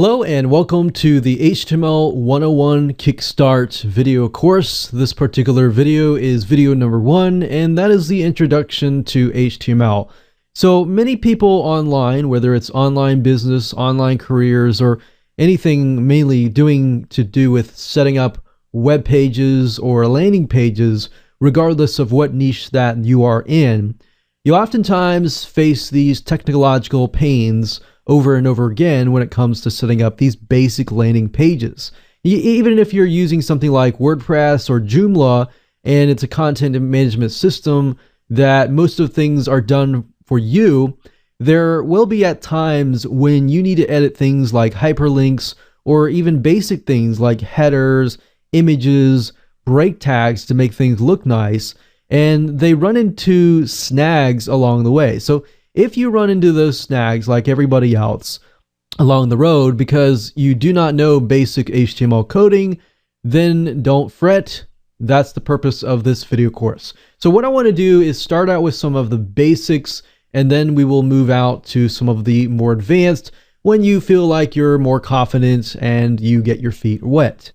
Hello and welcome to the HTML 101 Kickstart video course. This particular video is video number 1, and that is the introduction to HTML. So many people online, whether it's online business, online careers, or anything mainly to do with setting up web pages or landing pages, regardless of what niche that you are in, you oftentimes face these technological pains over and over again when it comes to setting up these basic landing pages. Even if you're using something like WordPress or Joomla and it's a content management system that most of things are done for you, there will be at times when you need to edit things like hyperlinks or even basic things like headers, images, break tags to make things look nice, and they run into snags along the way. So if you run into those snags like everybody else along the road because you do not know basic HTML coding, then don't fret. That's the purpose of this video course. So what I want to do is start out with some of the basics, and then we will move out to some of the more advanced when you feel like you're more confident and you get your feet wet.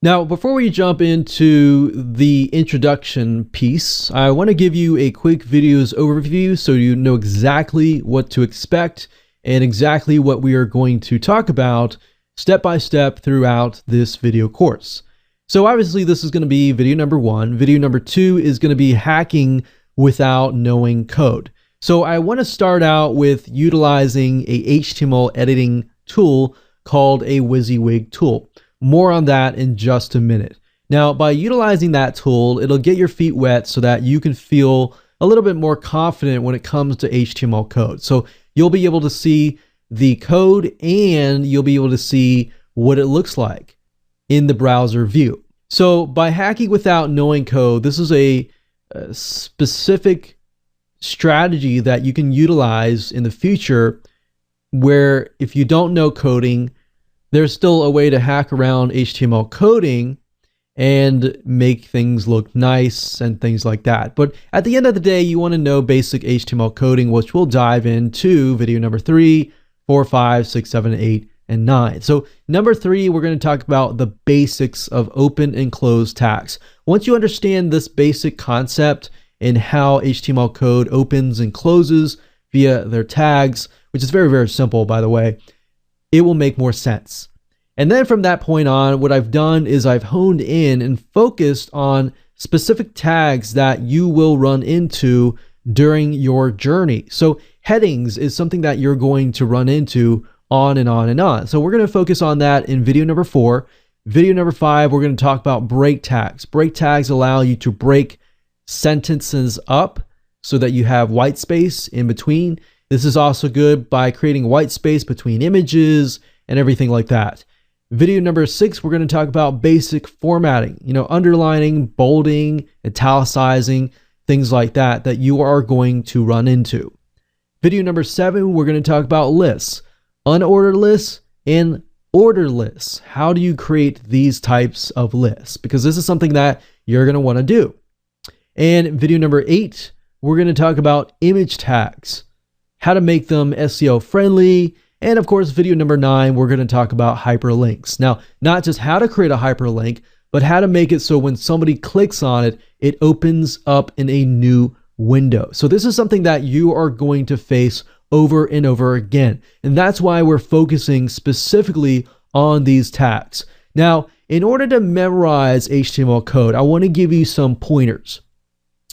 Now, before we jump into the introduction piece, I want to give you a quick videos overview so you know exactly what to expect and exactly what we are going to talk about step by step throughout this video course. So obviously this is going to be video number 1. Video number 2 is going to be hacking without knowing code. So I want to start out with utilizing a HTML editing tool called a WYSIWYG tool. More on that in just a minute. Now, by utilizing that tool, it'll get your feet wet so that you can feel a little bit more confident when it comes to HTML code. So you'll be able to see the code and you'll be able to see what it looks like in the browser view. So by hacking without knowing code, this is a specific strategy that you can utilize in the future where if you don't know coding, there's still a way to hack around HTML coding and make things look nice and things like that. But at the end of the day, you want to know basic HTML coding, which we'll dive into video number 3, 4, 5, 6, 7, 8, and 9. So number 3, we're going to talk about the basics of open and close tags. Once you understand this basic concept and how HTML code opens and closes via their tags, which is very, very simple, by the way, it will make more sense. And then from that point on, what I've done is I've honed in and focused on specific tags that you will run into during your journey. So headings is something that you're going to run into on and on and on. So we're going to focus on that in video number 4. Video number 5, we're going to talk about break tags. Break tags allow you to break sentences up so that you have white space in between. This is also good by creating white space between images and everything like that. Video number 6, we're going to talk about basic formatting, underlining, bolding, italicizing, things like that you are going to run into. Video number 7, we're going to talk about lists, unordered lists and ordered lists. How do you create these types of lists? Because this is something that you're going to want to do. And video number 8, we're going to talk about image tags, how to make them SEO friendly. And of course, video number 9, we're going to talk about hyperlinks. Now, not just how to create a hyperlink, but how to make it so when somebody clicks on it, it opens up in a new window. So this is something that you are going to face over and over again. And that's why we're focusing specifically on these tags. Now, in order to memorize HTML code, I want to give you some pointers.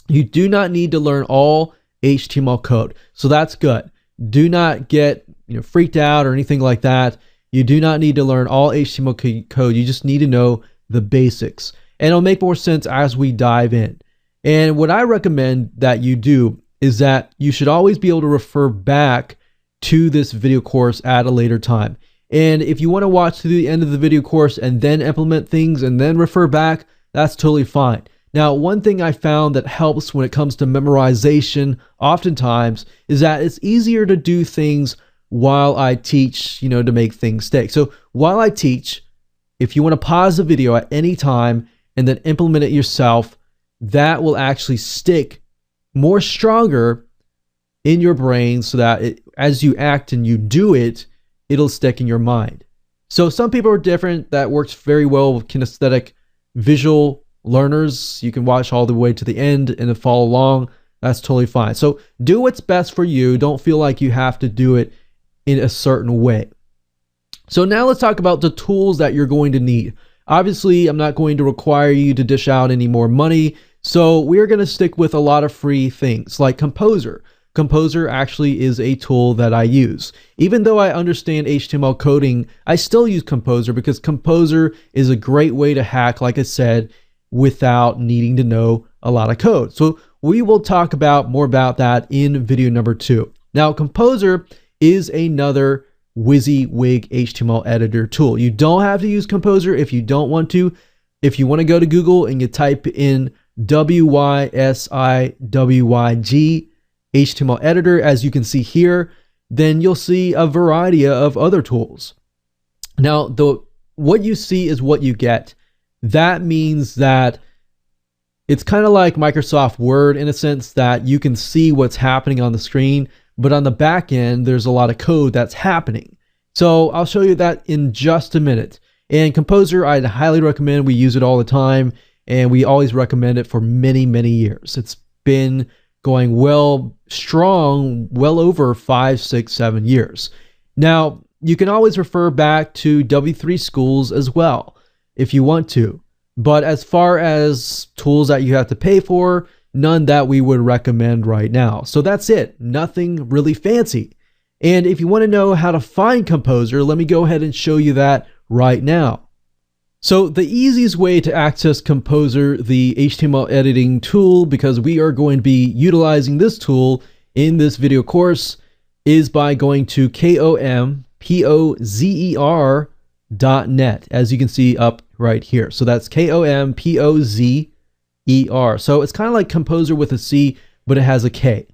You do not need to learn all HTML code. So that's good. Do not get freaked out or anything like that. You do not need to learn all HTML code. You just need to know the basics. And it'll make more sense as we dive in. And what I recommend that you do is that you should always be able to refer back to this video course at a later time. And if you want to watch to the end of the video course and then implement things and then refer back, that's totally fine. Now, one thing I found that helps when it comes to memorization oftentimes is that it's easier to do things while I teach, to make things stick. So while I teach, if you want to pause the video at any time and then implement it yourself, that will actually stick more stronger in your brain so that as you act and you do it, it'll stick in your mind. So some people are different. That works very well with kinesthetic visual learners. You can watch all the way to the end and then follow along. That's totally fine. So do what's best for you. Don't feel like you have to do it in a certain way. So now let's talk about the tools that you're going to need. Obviously, I'm not going to require you to dish out any more money. So we're going to stick with a lot of free things like Kompozer. Kompozer actually is a tool that I use. Even though I understand HTML coding, I still use Kompozer because Kompozer is a great way to hack, like I said, without needing to know a lot of code. So we will talk about more about that in video number 2. Now, Kompozer is another WYSIWYG HTML editor tool. You don't have to use Kompozer if you don't want to. If you want to go to Google and you type in WYSIWYG HTML editor, as you can see here, then you'll see a variety of other tools. Now, what you see is what you get. That means that it's kind of like Microsoft Word in a sense that you can see what's happening on the screen, but on the back end, there's a lot of code that's happening. So I'll show you that in just a minute. And Kompozer, I'd highly recommend. We use it all the time, and we always recommend it for many, many years. It's been going strong, well over 5, 6, 7 years. Now, you can always refer back to W3 Schools as well if you want to. But as far as tools that you have to pay for, none that we would recommend right now. So that's it. Nothing really fancy. And if you want to know how to find Kompozer, let me go ahead and show you that right now. So the easiest way to access Kompozer, the HTML editing tool, because we are going to be utilizing this tool in this video course, is by going to kompozer.net, as you can see up right here. So that's kompozer. So it's kind of like Kompozer with a C, but it has a K.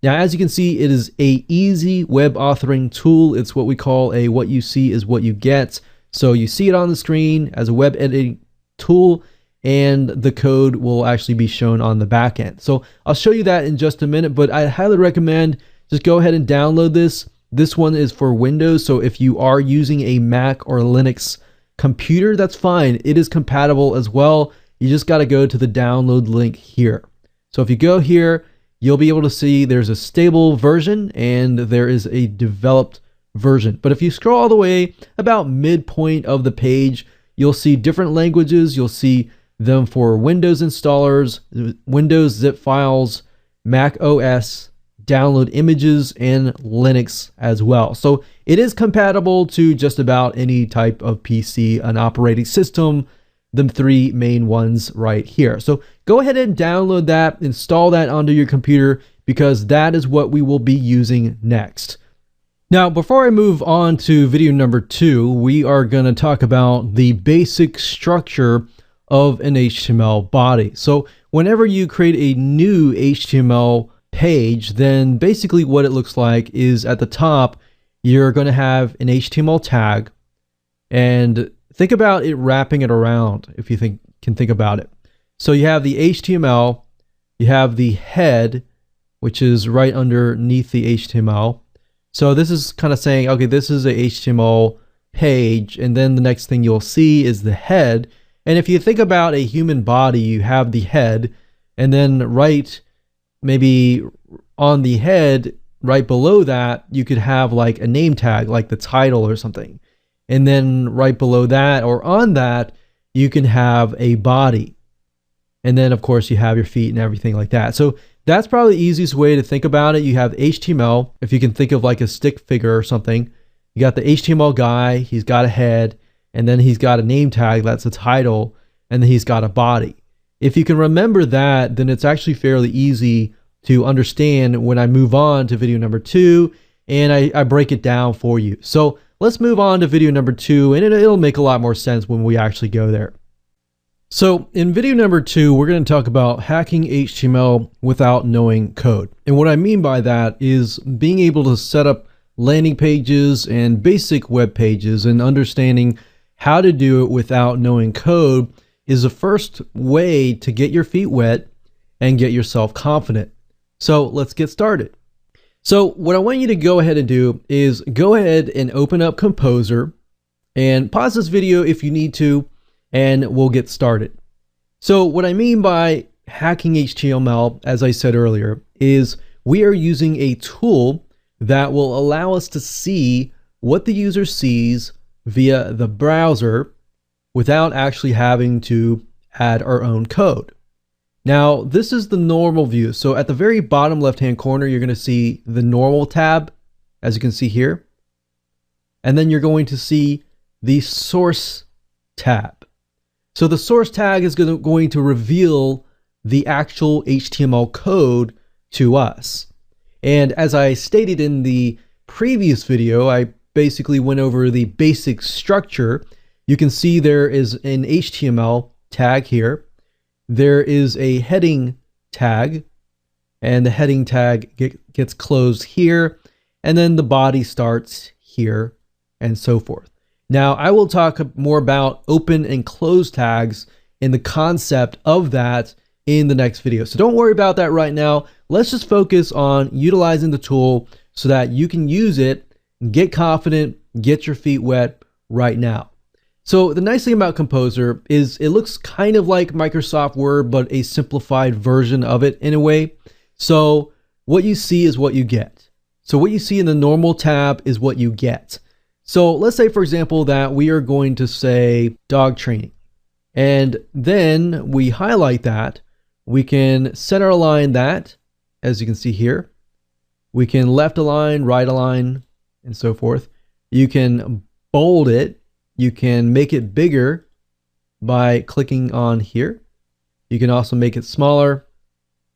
Now, as you can see, it is a easy web authoring tool. It's what we call a what you see is what you get. So you see it on the screen as a web editing tool, and the code will actually be shown on the back end. So I'll show you that in just a minute, but I highly recommend just go ahead and download this. This one is for Windows, so if you are using a Mac or Linux computer, that's fine. It is compatible as well. You just got to go to the download link here. So if you go here, you'll be able to see there's a stable version and there is a developed version. But if you scroll all the way about midpoint of the page, you'll see different languages. You'll see them for Windows installers, Windows zip files, Mac OS, download images, and Linux as well. So it is compatible to just about any type of PC, an operating system, the 3 main ones right here. So go ahead and download that, install that onto your computer, because that is what we will be using next. Now, before I move on to video number 2, we are going to talk about the basic structure of an HTML body. So whenever you create a new HTML page, then basically what it looks like is at the top, you're going to have an HTML tag, and think about it wrapping it around if you can think about it. So you have the HTML, you have the head, which is right underneath the HTML. So this is kind of saying, okay, this is a HTML page, and then the next thing you'll see is the head. And if you think about a human body, you have the head, and then maybe on the head, right below that, you could have like a name tag, like the title or something. And then right below that, or on that, you can have a body. And then of course you have your feet and everything like that. So that's probably the easiest way to think about it. You have HTML, if you can think of like a stick figure or something. You got the HTML guy, he's got a head, and then he's got a name tag, that's the title, and then he's got a body. If you can remember that, then it's actually fairly easy to understand when I move on to video number 2 and I break it down for you. So let's move on to video number 2, and it'll make a lot more sense when we actually go there. So in video number 2, we're going to talk about hacking HTML without knowing code. And what I mean by that is being able to set up landing pages and basic web pages, and understanding how to do it without knowing code is the first way to get your feet wet and get yourself confident. So let's get started. So what I want you to go ahead and do is go ahead and open up Kompozer, And pause this video if you need to, and we'll get started. So what I mean by hacking HTML, as I said earlier, is we are using a tool that will allow us to see what the user sees via the browser without actually having to add our own code. Now, this is the normal view. So at the very bottom left-hand corner, you're going to see the normal tab, as you can see here. And then you're going to see the source tab. So the source tag is going to reveal the actual HTML code to us. And as I stated in the previous video, I basically went over the basic structure. You can see there is an HTML tag here. There is a heading tag, and the heading tag gets closed here, and then the body starts here, and so forth. Now, I will talk more about open and close tags and the concept of that in the next video. So don't worry about that right now. Let's just focus on utilizing the tool so that you can use it, get confident, get your feet wet right now. So the nice thing about Kompozer is it looks kind of like Microsoft Word, but a simplified version of it in a way. So what you see is what you get. So what you see in the normal tab is what you get. So let's say, for example, that we are going to say dog training, and then we highlight that. We can center align that, as you can see here. We can left align, right align, and so forth. You can bold it. You can make it bigger by clicking on here. You can also make it smaller.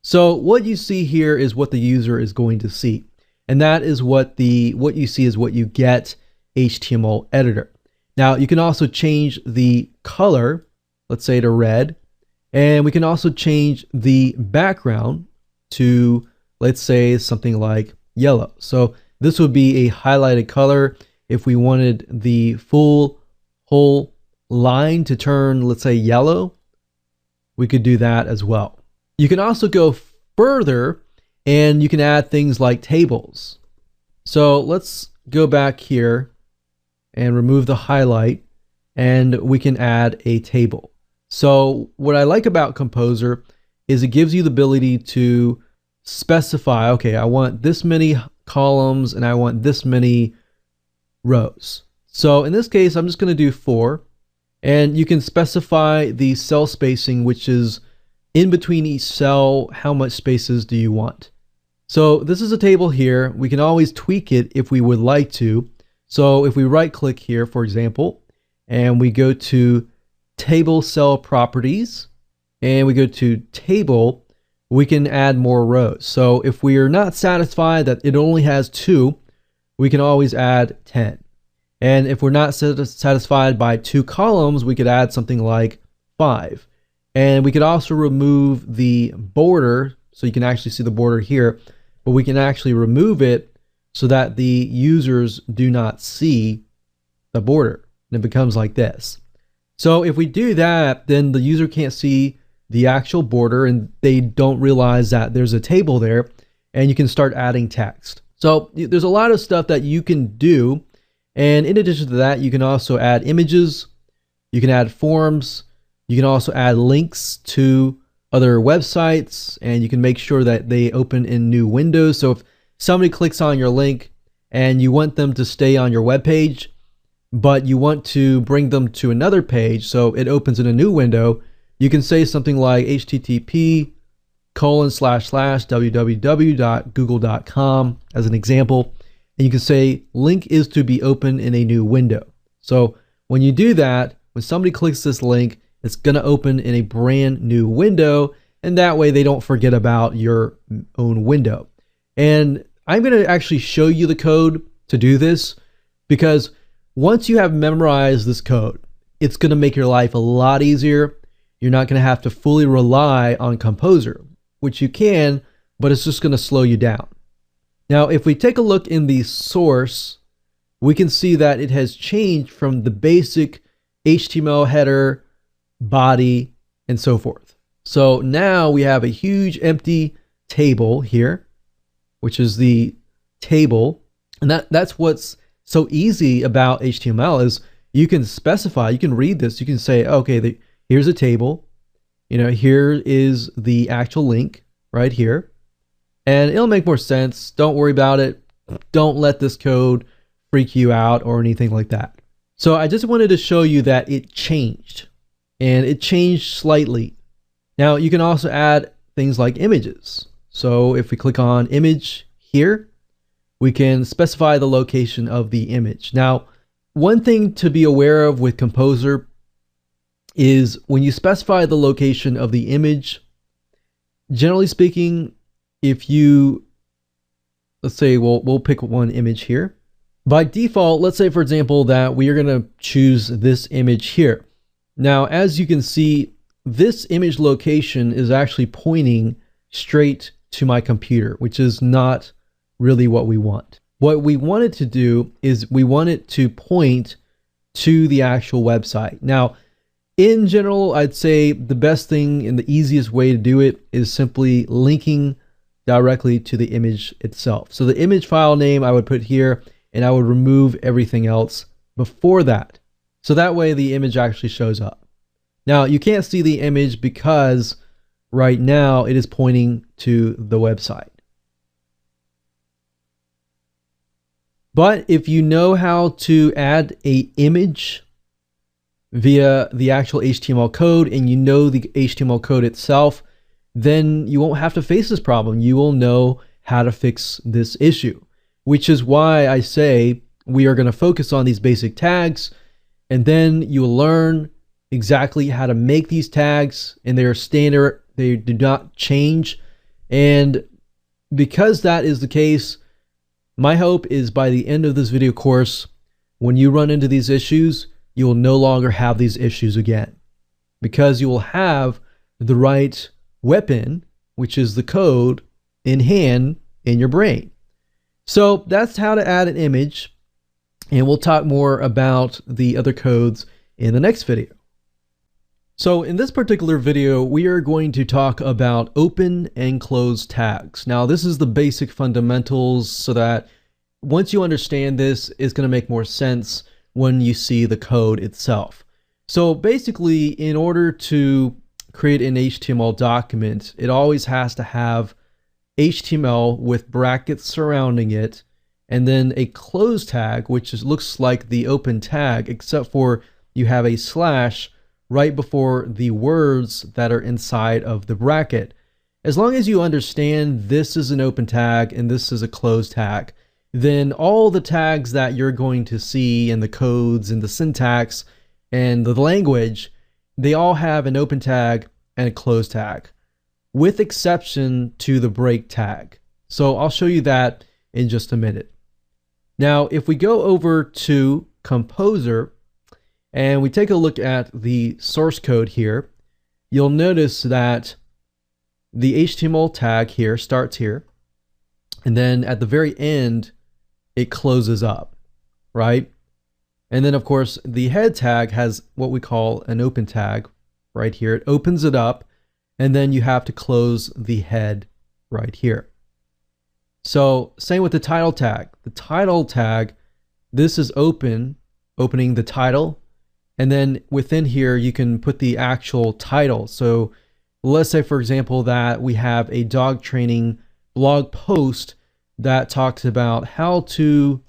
So what you see here is what the user is going to see. And that is what you see is what you get HTML editor. Now you can also change the color, let's say to red, and we can also change the background to, let's say, something like yellow. So this would be a highlighted color. If we wanted the whole line to turn, let's say, yellow, we could do that as well. You can also go further and you can add things like tables. So let's go back here and remove the highlight, and we can add a table. So what I like about Kompozer is it gives you the ability to specify, okay, I want this many columns and I want this many rows. So in this case, I'm just going to do 4, and you can specify the cell spacing, which is in between each cell. How much spaces do you want? So this is a table here. We can always tweak it if we would like to. So if we right click here, for example, and we go to table cell properties and we go to table, we can add more rows. So if we are not satisfied that it only has 2, we can always add 10. And if we're not satisfied by 2 columns, we could add something like 5. And we could also remove the border, so you can actually see the border here, but we can actually remove it so that the users do not see the border. And it becomes like this. So if we do that, then the user can't see the actual border and they don't realize that there's a table there, and you can start adding text. So there's a lot of stuff that you can do. And in addition to that, you can also add images, you can add forms, you can also add links to other websites, and you can make sure that they open in new windows. So if somebody clicks on your link and you want them to stay on your web page, but you want to bring them to another page so it opens in a new window, you can say something like http://www.google.com as an example. And you can say link is to be open in a new window. So when you do that, when somebody clicks this link, it's going to open in a brand new window, and that way they don't forget about your own window. And I'm going to actually show you the code to do this, because once you have memorized this code, it's going to make your life a lot easier. You're not going to have to fully rely on Kompozer, which you can, but it's just going to slow you down. Now, if we take a look in the source, we can see that it has changed from the basic HTML header, body, and so forth. So now we have a huge empty table here, which is the table. And that's what's so easy about HTML is you can specify, you can read this, you can say, okay, here's a table, here is the actual link right here, and it'll make more sense. Don't worry about it. Don't let this code freak you out or anything like that. So I just wanted to show you that it changed, and it changed slightly. Now you can also add things like images. So if we click on image here, we can specify the location of the image. Now, one thing to be aware of with Kompozer is when you specify the location of the image, generally speaking, if you, let's say, we'll pick one image here. By default, let's say, for example, that we are going to choose this image here. Now, as you can see, this image location is actually pointing straight to my computer, which is not really what we want. What we want it to do is we want it to point to the actual website. Now, in general, I'd say the best thing and the easiest way to do it is simply linking directly to the image itself. So the image file name I would put here, and I would remove everything else before that. So that way the image actually shows up. Now you can't see the image because right now it is pointing to the website. But if you know how to add an image via the actual HTML code, and you know the HTML code itself, then you won't have to face this problem. You will know how to fix this issue, which is why I say we are going to focus on these basic tags, and then you will learn exactly how to make these tags, and they are standard. They do not change. And because that is the case, my hope is by the end of this video course, when you run into these issues, you will no longer have these issues again, because you will have the right weapon, which is the code, in hand in your brain. So that's how to add an image, and we'll talk more about the other codes in the next video. So in this particular video, we are going to talk about open and close tags. Now, this is the basic fundamentals, so that once you understand this, it's going to make more sense when you see the code itself. So basically, in order to create an HTML document, it always has to have HTML with brackets surrounding it, and then a close tag, which looks like the open tag, except for you have a slash right before the words that are inside of the bracket. As long as you understand this is an open tag and this is a closed tag, then all the tags that you're going to see and the codes and the syntax and the language, they all have an open tag and a closed tag, with exception to the break tag. So I'll show you that in just a minute. Now, if we go over to Kompozer and we take a look at the source code here, you'll notice that the HTML tag here starts here, and then at the very end, it closes up, right? And then of course, the head tag has what we call an open tag right here. It opens it up, and then you have to close the head right here. So same with the title tag. The title tag, this is opening the title, and then within here you can put the actual title. So let's say, for example, that we have a dog training blog post that talks about how to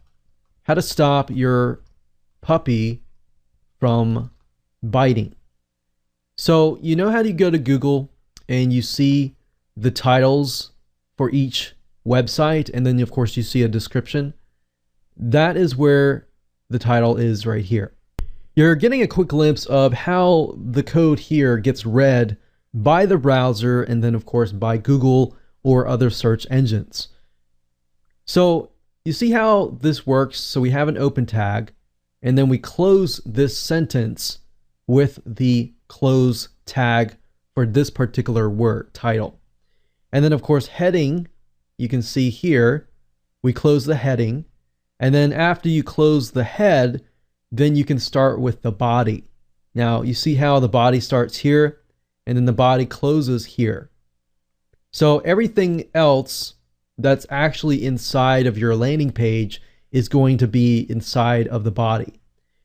stop your puppy from biting. So you know how you go to Google and you see the titles for each website, and then of course you see a description? That is where the title is right here. You're getting a quick glimpse of how the code here gets read by the browser, and then of course by Google or other search engines. So you see how this works. So we have an open tag, and then we close this sentence with the close tag for this particular word, title. And then of course heading, you can see here, we close the heading, and then after you close the head, then you can start with the body. Now you see how the body starts here, and then the body closes here. So everything else that's actually inside of your landing page is going to be inside of the body.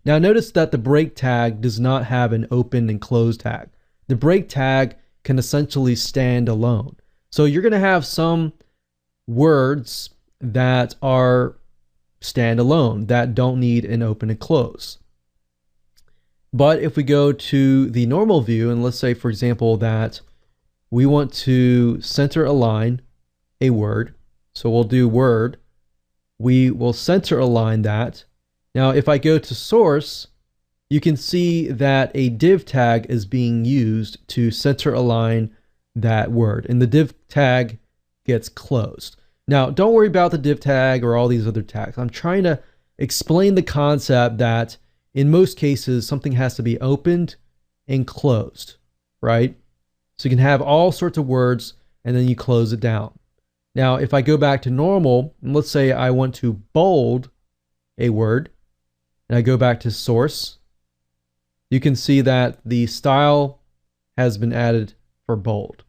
Now notice that the break tag does not have an open and close tag. The break tag can essentially stand alone. So you're going to have some words that are standalone that don't need an open and close. But if we go to the normal view, and let's say, for example, that we want to center align a word. So we'll do word. We will center align that. Now, if I go to source, you can see that a div tag is being used to center align that word, and the div tag gets closed. Now, don't worry about the div tag or all these other tags. I'm trying to explain the concept that in most cases, something has to be opened and closed, right? So you can have all sorts of words and then you close it down. Now, if I go back to normal, and let's say I want to bold a word, and I go back to source, you can see that the style has been added for bold.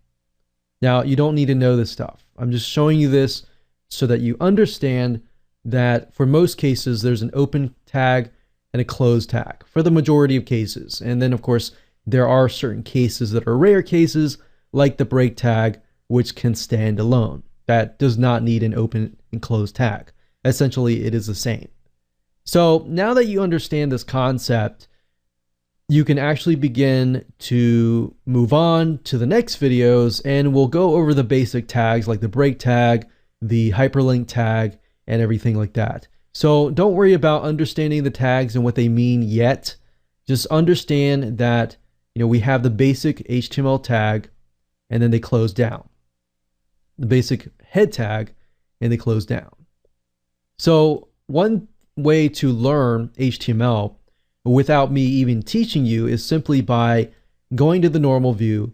Now, you don't need to know this stuff. I'm just showing you this so that you understand that for most cases, there's an open tag and a closed tag for the majority of cases. And then, of course, there are certain cases that are rare cases, like the break tag, which can stand alone. That does not need an open and closed tag. Essentially, it is the same. So now that you understand this concept, you can actually begin to move on to the next videos, and we'll go over the basic tags like the break tag, the hyperlink tag, and everything like that. So don't worry about understanding the tags and what they mean yet. Just understand that, we have the basic HTML tag, and then they close down. The basic head tag, and they close down. So one way to learn HTML without me even teaching you is simply by going to the normal view,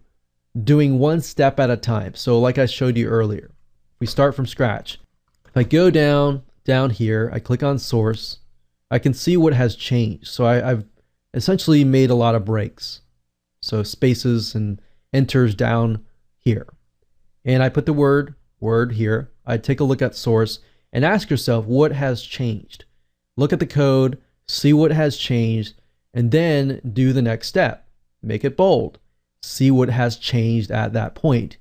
doing one step at a time. So like I showed you earlier, we start from scratch. If I go down here, I click on source, I can see what has changed. So I've essentially made a lot of breaks. So spaces and enters down here. And I put the word here. I take a look at source and ask yourself what has changed. Look at the code, see what has changed, and then do the next step. Make it bold. See what has changed at that point.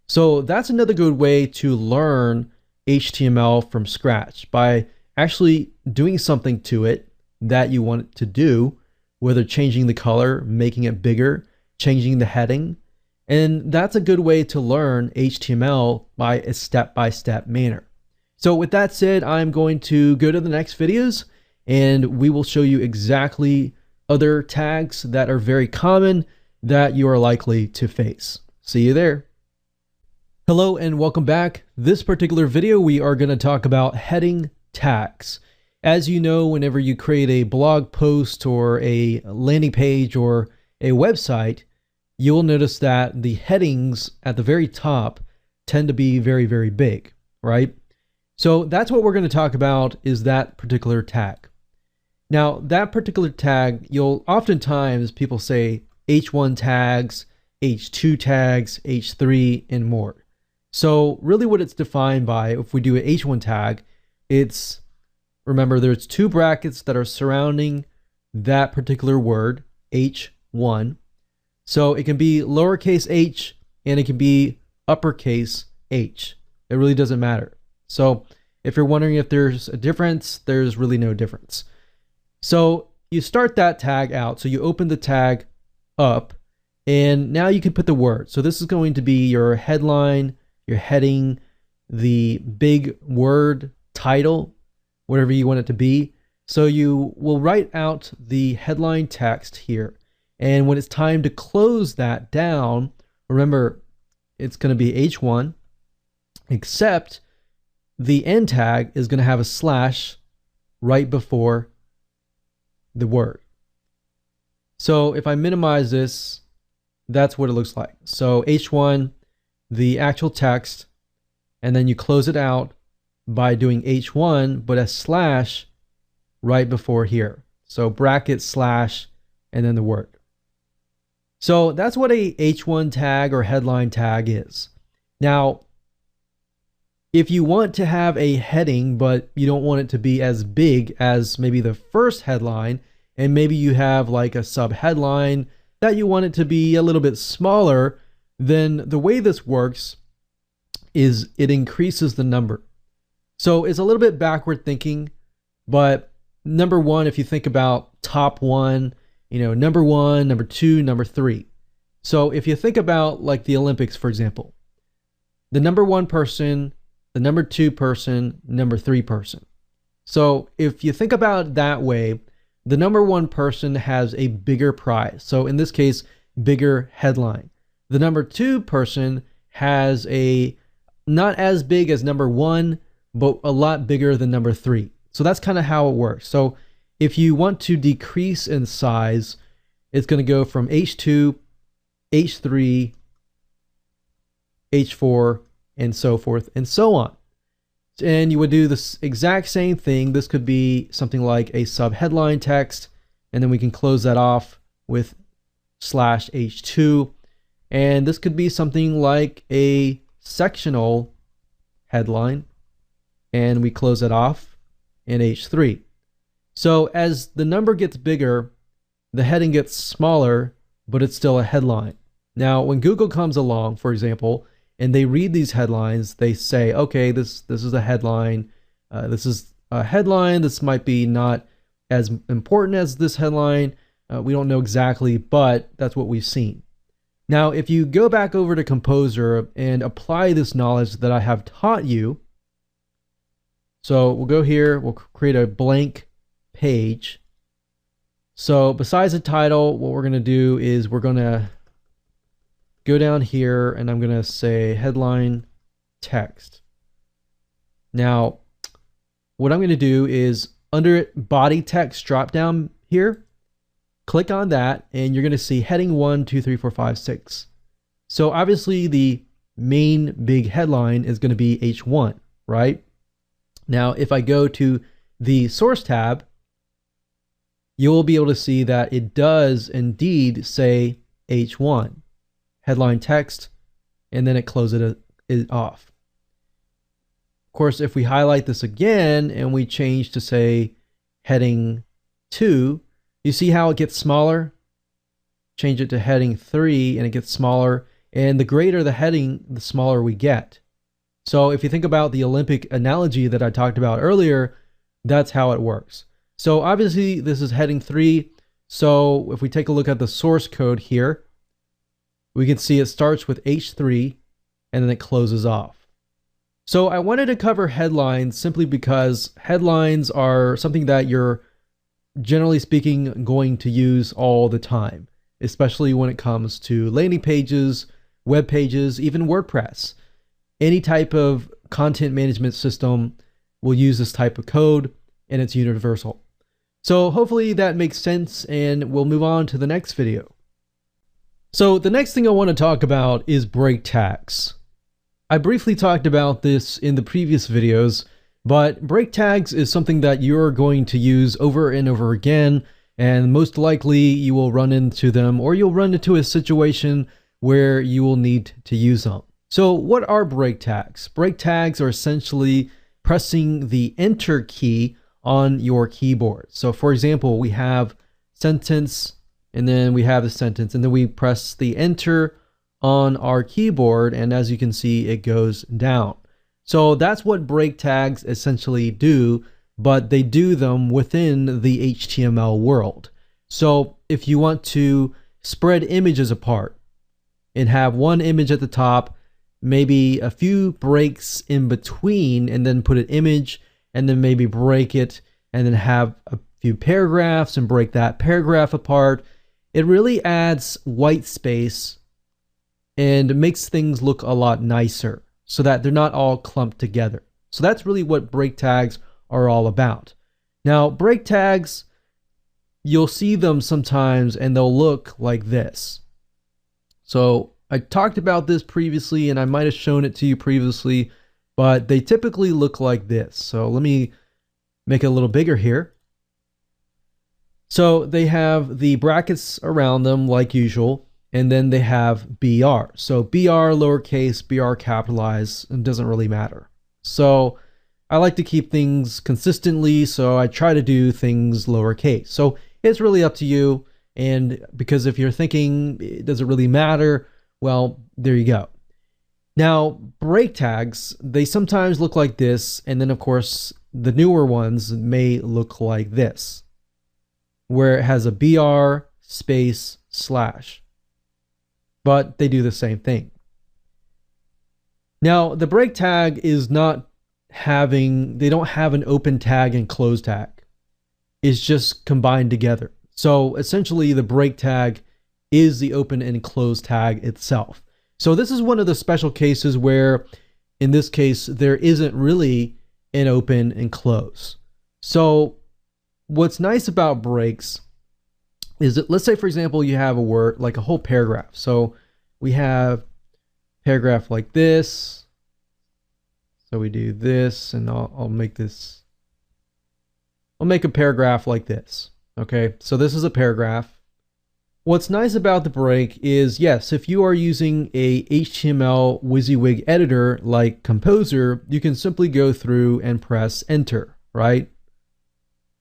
So that's another good way to learn HTML from scratch, by actually doing something to it that you want it to do, whether changing the color, making it bigger, changing the heading. And that's a good way to learn HTML by a step-by-step manner. So with that said, I'm going to go to the next videos, and we will show you exactly other tags that are very common that you are likely to face. See you there. Hello and welcome back. This particular video, we are going to talk about heading tags. As you know, whenever you create a blog post or a landing page or a website, you will notice that the headings at the very top tend to be very, very big, right? So that's what we're going to talk about, is that particular tag. Now, that particular tag, oftentimes people say H1 tags, H2 tags, H3, and more. So really what it's defined by, if we do an H1 tag, remember there's two brackets that are surrounding that particular word, H1. So it can be lowercase h and it can be uppercase H. It really doesn't matter. So if you're wondering if there's a difference, there's really no difference. So you start that tag out. So you open the tag up, and now you can put the word. So this is going to be your headline, your heading, the big word title, whatever you want it to be. So you will write out the headline text here. And when it's time to close that down, remember, it's going to be H1, except the end tag is going to have a slash right before the word. So if I minimize this, that's what it looks like. So H1, the actual text, and then you close it out by doing H1, but a slash right before here. So bracket slash and then the word. So that's what a H1 tag or headline tag is. Now, if you want to have a heading, but you don't want it to be as big as maybe the first headline, and maybe you have like a sub headline that you want it to be a little bit smaller, then the way this works is it increases the number. So it's a little bit backward thinking, but number one, if you think about top one, number one, number two, number three. So if you think about like the Olympics, for example, the number one person, the number two person, number three person. So if you think about it that way, the number one person has a bigger prize. So in this case, bigger headline. The number two person has a not as big as number one, but a lot bigger than number three. So that's kind of how it works. So if you want to decrease in size, it's going to go from H2, H3, H4, and so forth and so on. And you would do this exact same thing. This could be something like a sub-headline text, and then we can close that off with /H2. And this could be something like a sectional headline, and we close it off in H3. So as the number gets bigger, the heading gets smaller, but it's still a headline. Now, when Google comes along, for example, and they read these headlines, they say, okay, this is a headline. This is a headline. This might be not as important as this headline. We don't know exactly, but that's what we've seen. Now, if you go back over to Kompozer and apply this knowledge that I have taught you, so we'll go here, we'll create a blank page. So besides the title, what we're going to do is we're going to go down here and I'm going to say headline text. Now, what I'm going to do is under body text drop down here, click on that and you're going to see heading 1, 2, 3, 4, 5, 6. So obviously the main big headline is going to be H1, right? Now, if I go to the source tab, you'll be able to see that it does indeed say H1, headline text, and then it closes it off. Of course, if we highlight this again and we change to say heading 2, you see how it gets smaller? Change it to heading 3 and it gets smaller. And the greater the heading, the smaller we get. So if you think about the Olympic analogy that I talked about earlier, that's how it works. So obviously this is heading 3. So if we take a look at the source code here, we can see it starts with H3 and then it closes off. So I wanted to cover headlines simply because headlines are something that you're generally speaking going to use all the time, especially when it comes to landing pages, web pages, even WordPress. Any type of content management system will use this type of code and it's universal. So hopefully that makes sense and we'll move on to the next video. So the next thing I want to talk about is break tags. I briefly talked about this in the previous videos, but break tags is something that you're going to use over and over again, and most likely you will run into them or you'll run into a situation where you will need to use them. So what are break tags? Break tags are essentially pressing the enter key on your keyboard. So for example, we have sentence and then we have the sentence and then we press the enter on our keyboard and as you can see it goes down. So that's what break tags essentially do, but they do them within the HTML world. So if you want to spread images apart and have one image at the top, maybe a few breaks in between and then put an image and then maybe break it and then have a few paragraphs and break that paragraph apart. It really adds white space and makes things look a lot nicer so that they're not all clumped together. So that's really what break tags are all about. Now, break tags, you'll see them sometimes and they'll look like this. So I talked about this previously and I might have shown it to you previously, but they typically look like this. So let me make it a little bigger here. So they have the brackets around them like usual, and then they have BR. So BR lowercase, BR capitalized, it doesn't really matter. So I like to keep things consistently, so I try to do things lowercase. So it's really up to you. And because if you're thinking, does it really matter? Well, there you go. Now, break tags, they sometimes look like this. And then of course, the newer ones may look like this, where it has a BR space slash, but they do the same thing. Now, the break tag is not having, they don't have an open tag and close tag. It's just combined together. So essentially the break tag is the open and close tag itself. So this is one of the special cases where in this case, there isn't really an open and close. So what's nice about breaks is that, let's say for example, you have a word like a whole paragraph. So we have paragraph like this. So we do this, and I'll make this, I'll make a paragraph like this. Okay, so this is a paragraph. What's nice about the break is, yes, if you are using a HTML WYSIWYG editor like Composer, you can simply go through and press enter, right?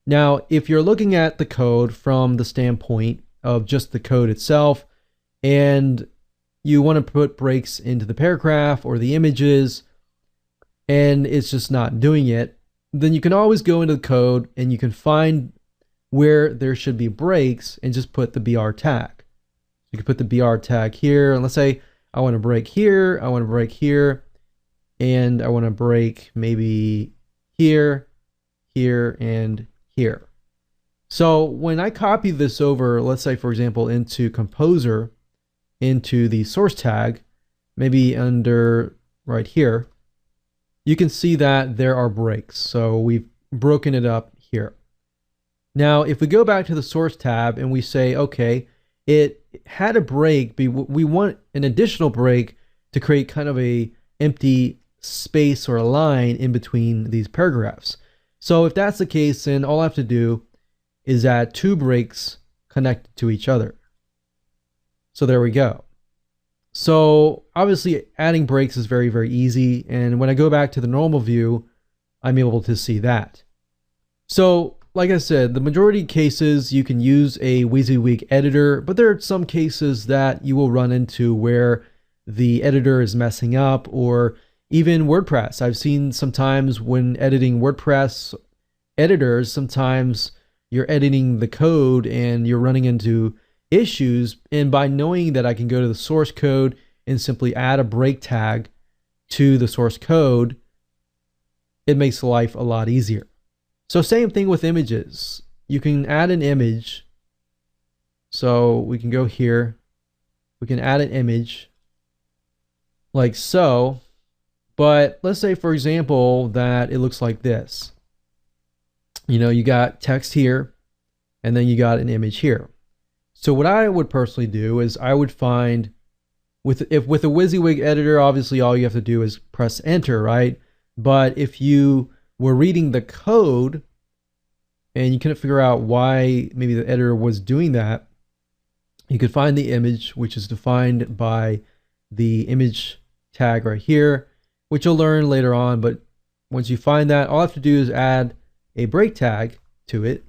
Now, if you're looking at the code from the standpoint of just the code itself, and you want to put breaks into the paragraph or the images, and it's just not doing it, then you can always go into the code and you can find where there should be breaks and just put the BR tag. You can put the BR tag here, and let's say I want to break here, I want to break here, and I want to break maybe here, here, and here. So when I copy this over, let's say for example into Composer, into the source tag, maybe under right here, you can see that there are breaks. So we've broken it up here. Now, if we go back to the source tab and we say, okay, it had a break, but we want an additional break to create kind of a empty space or a line in between these paragraphs. So if that's the case, then all I have to do is add 2 breaks connected to each other. So there we go. So obviously adding breaks is very, very easy. And when I go back to the normal view, I'm able to see that. So like I said, the majority of cases you can use a WYSIWYG editor, but there are some cases that you will run into where the editor is messing up, or even WordPress. I've seen sometimes when editing WordPress editors, sometimes you're editing the code and you're running into issues. And by knowing that I can go to the source code and simply add a break tag to the source code, it makes life a lot easier. So same thing with images. You can add an image. So we can go here. We can add an image like so. But let's say, for example, that it looks like this. You know, you got text here, and then you got an image here. So what I would personally do is I would find, with a WYSIWYG editor, obviously all you have to do is press enter, right? But if you were reading the code and you couldn't figure out why maybe the editor was doing that, you could find the image, which is defined by the image tag right here, which you'll learn later on. But once you find that, all I have to do is add a break tag to it.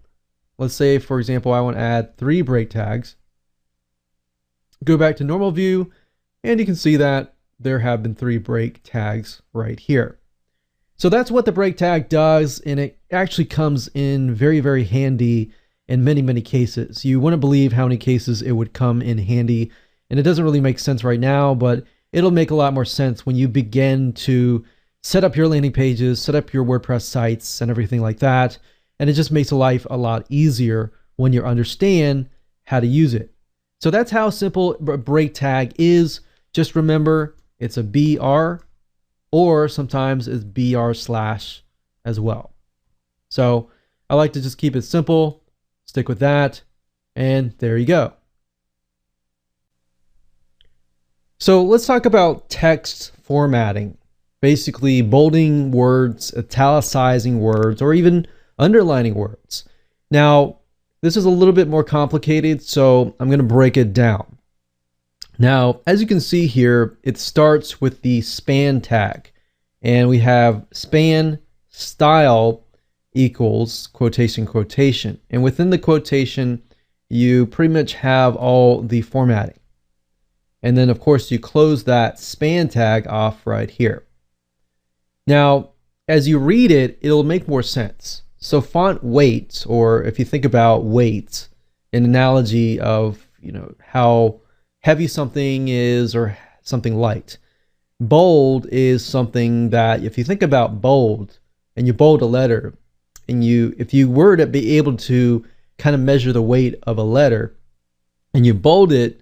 Let's say, for example, I want to add 3 break tags. Go back to normal view, and you can see that there have been 3 break tags right here. So that's what the break tag does, and it actually comes in very, very handy in many, many cases. You wouldn't believe how many cases it would come in handy, and it doesn't really make sense right now, but it'll make a lot more sense when you begin to set up your landing pages, set up your WordPress sites and everything like that. And it just makes life a lot easier when you understand how to use it. So that's how simple a break tag is. Just remember, it's a BR, or sometimes it's BR slash as well. So I like to just keep it simple, stick with that, and there you go. So let's talk about text formatting. Basically bolding words, italicizing words, or even underlining words. Now, this is a little bit more complicated, so I'm going to break it down. Now, as you can see here, it starts with the span tag, and we have span, style, equals quotation quotation. And within the quotation, you pretty much have all the formatting. And then of course you close that span tag off right here. Now, as you read it, it'll make more sense. So font weight, or if you think about weight, an analogy of, how heavy something is or something light. Bold is something that, if you think about bold and you bold a letter, and if you were to be able to kind of measure the weight of a letter and you bold it,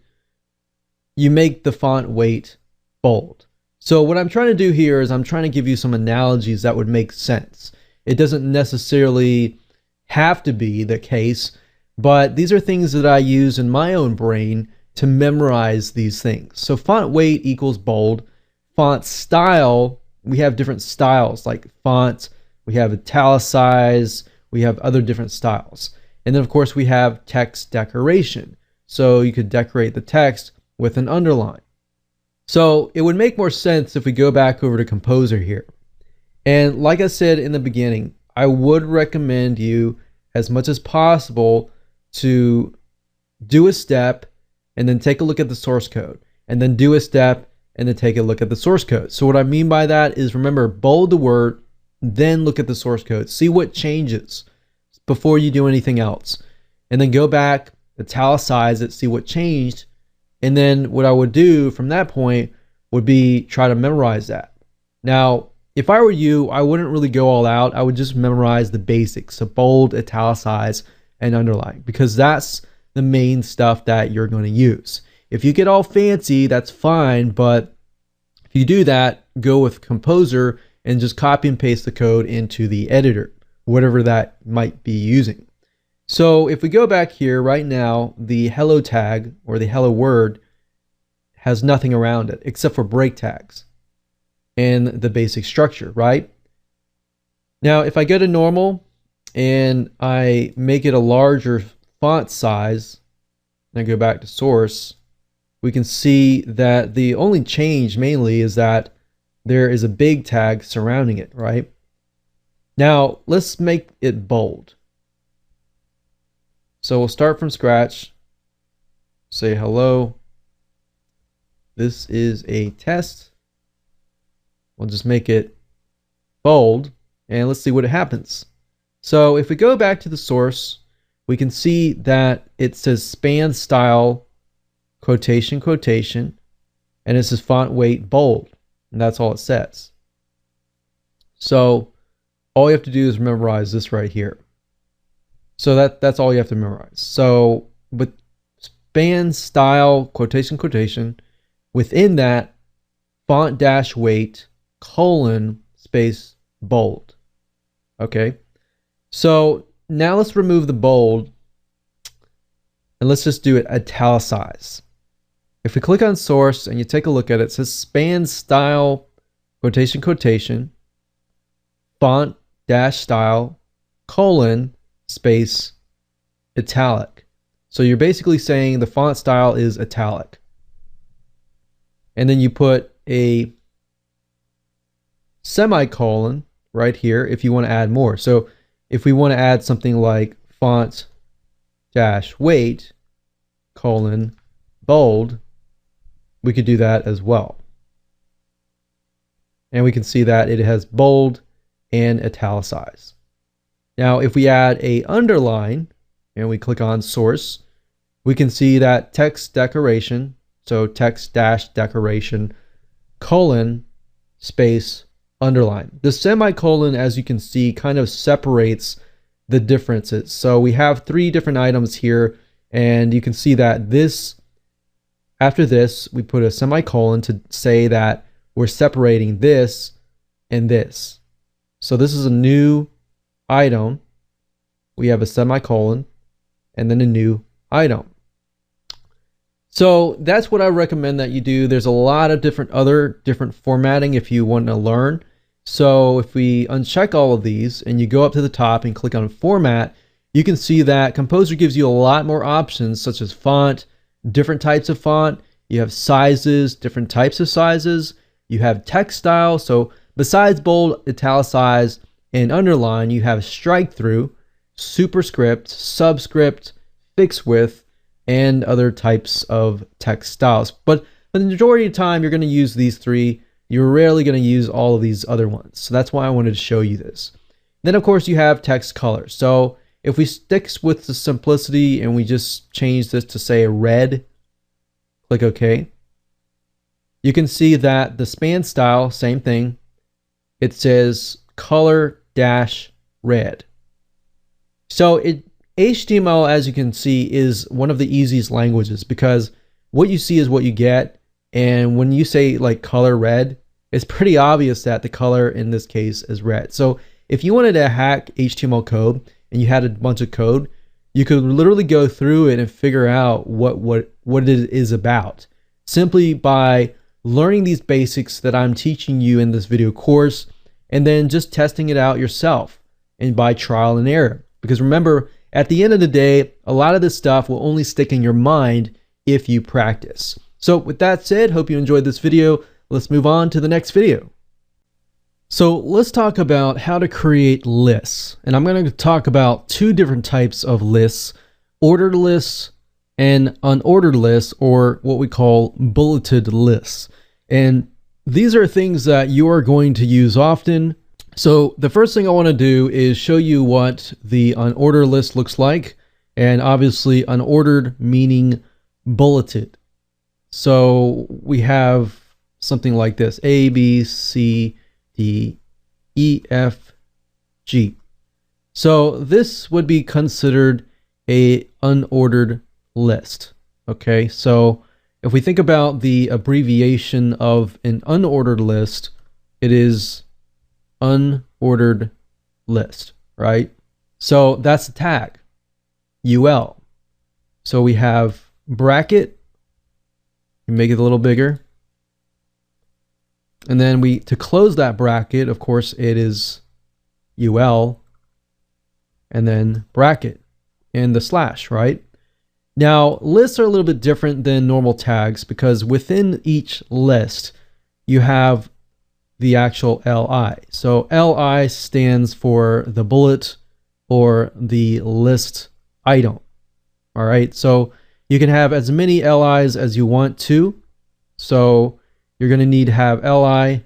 you make the font weight bold. So what I'm trying to do here is I'm trying to give you some analogies that would make sense. It doesn't necessarily have to be the case, but these are things that I use in my own brain to memorize these things. So font weight equals bold. Font style, we have different styles like font, we have italicize, we have other different styles. And then of course we have text decoration. So you could decorate the text with an underline. So it would make more sense if we go back over to Composer here. And like I said in the beginning, I would recommend you as much as possible to do a step and then take a look at the source code, and then do a step and then take a look at the source code. So what I mean by that is, remember, bold the word, then look at the source code, see what changes before you do anything else, and then go back, italicize it, see what changed, and then what I would do from that point would be try to memorize that. Now, if I were you, I wouldn't really go all out. I would just memorize the basics, so bold, italicize, and underline, because that's the main stuff that you're going to use. If you get all fancy, that's fine, but if you do that, go with Composer and just copy and paste the code into the editor, whatever that might be using. So if we go back here right now, the hello tag or the hello word has nothing around it except for break tags and the basic structure, right? Now, if I go to normal and I make it a larger font size, and I go back to source, we can see that the only change mainly is that there is a big tag surrounding it, right? Now, let's make it bold. So we'll start from scratch, say hello. This is a test. We'll just make it bold, and let's see what happens. So if we go back to the source, we can see that it says span style, quotation, quotation, and it says font weight bold, and that's all it says. So all you have to do is memorize this right here. So that's all you have to memorize. So with span style, quotation, quotation, within that, font dash weight, colon, space, bold. Okay, so now let's remove the bold and let's just do it italicize. If we click on source and you take a look at it, it says span style, quotation, quotation, font dash style, colon, space, italic. So you're basically saying the font style is italic. And then you put a semicolon right here if you want to add more. So if we want to add something like font dash weight, colon, bold, we could do that as well. And we can see that it has bold and italicize. Now, if we add a underline and we click on source, we can see that text decoration, so text dash decoration, colon, space, underline. The semicolon, as you can see, kind of separates the differences. So we have three different items here, and you can see that this, after this, we put a semicolon to say that we're separating this and this. So this is a new item. We have a semicolon and then a new item. So that's what I recommend that you do. There's a lot of different formatting if you want to learn. So if we uncheck all of these and you go up to the top and click on format, you can see that Composer gives you a lot more options, such as font, different types of font. You have sizes, different types of sizes. You have text style. So besides bold, italicize, and underline, you have strike through, superscript, subscript, fixed width, and other types of text styles. But the majority of the time, you're going to use these three. You're rarely going to use all of these other ones. So that's why I wanted to show you this. Then, of course, you have text color. So if we stick with the simplicity and we just change this to say red, click OK. You can see that the span style, same thing. It says color-red. So HTML, as you can see, is one of the easiest languages because what you see is what you get. And when you say like color red, it's pretty obvious that the color in this case is red. So if you wanted to hack HTML code and you had a bunch of code, you could literally go through it and figure out what it is about simply by learning these basics that I'm teaching you in this video course, and then just testing it out yourself and by trial and error. Because remember, at the end of the day, a lot of this stuff will only stick in your mind if you practice. So with that said, hope you enjoyed this video. Let's move on to the next video. So let's talk about how to create lists. And I'm going to talk about two different types of lists: ordered lists and unordered lists, or what we call bulleted lists. And these are things that you are going to use often. So the first thing I want to do is show you what the unordered list looks like. And obviously unordered meaning bulleted. So we have something like this: A, B, C, D, E, F, G. So this would be considered a unordered list. Okay, so if we think about the abbreviation of an unordered list, it is unordered list, right? So that's the tag, UL. So we have bracket, make it a little bigger. And then to close that bracket, of course, it is UL and then bracket and the slash, right? Now, lists are a little bit different than normal tags because within each list, you have the actual LI. So LI stands for the bullet or the list item. All right, so you can have as many LIs as you want to. So you're going to need to have LI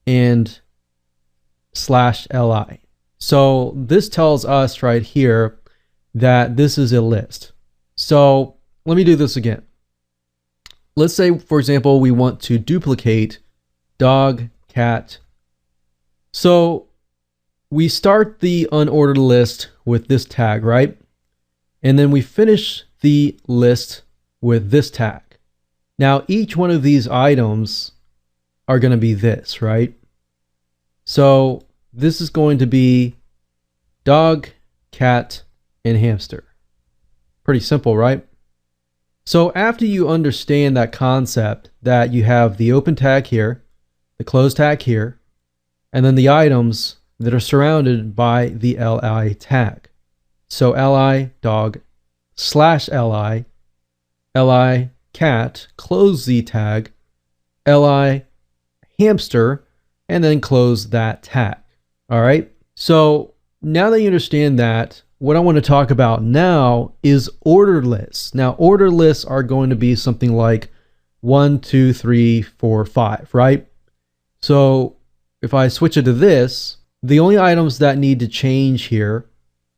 and /LI. So this tells us right here that this is a list. So let me do this again. Let's say, for example, we want to duplicate dog, cat. So we start the unordered list with this tag, right? And then we finish the list with this tag. Now, each one of these items are going to be this, right? So this is going to be dog, cat, and hamster. Pretty simple, right? So after you understand that concept, that you have the open tag here, the close tag here, and then the items that are surrounded by the li tag. So li dog /li, li cat, close the tag, li hamster, and then close that tag. All right. So now that you understand that, what I want to talk about now is ordered lists. Now, ordered lists are going to be something like 1, 2, 3, 4, 5, right? So if I switch it to this, the only items that need to change here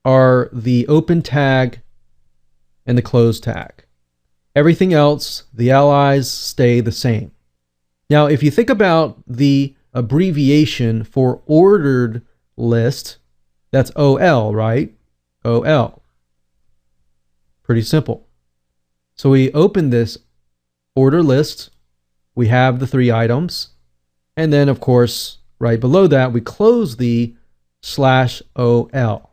are the open tag and the close tag. Everything else, the LIs stay the same. Now, if you think about the abbreviation for ordered list, that's OL, right? OL. Pretty simple. So we open this order list, we have the 3 items, and then of course, right below that, we close the /OL,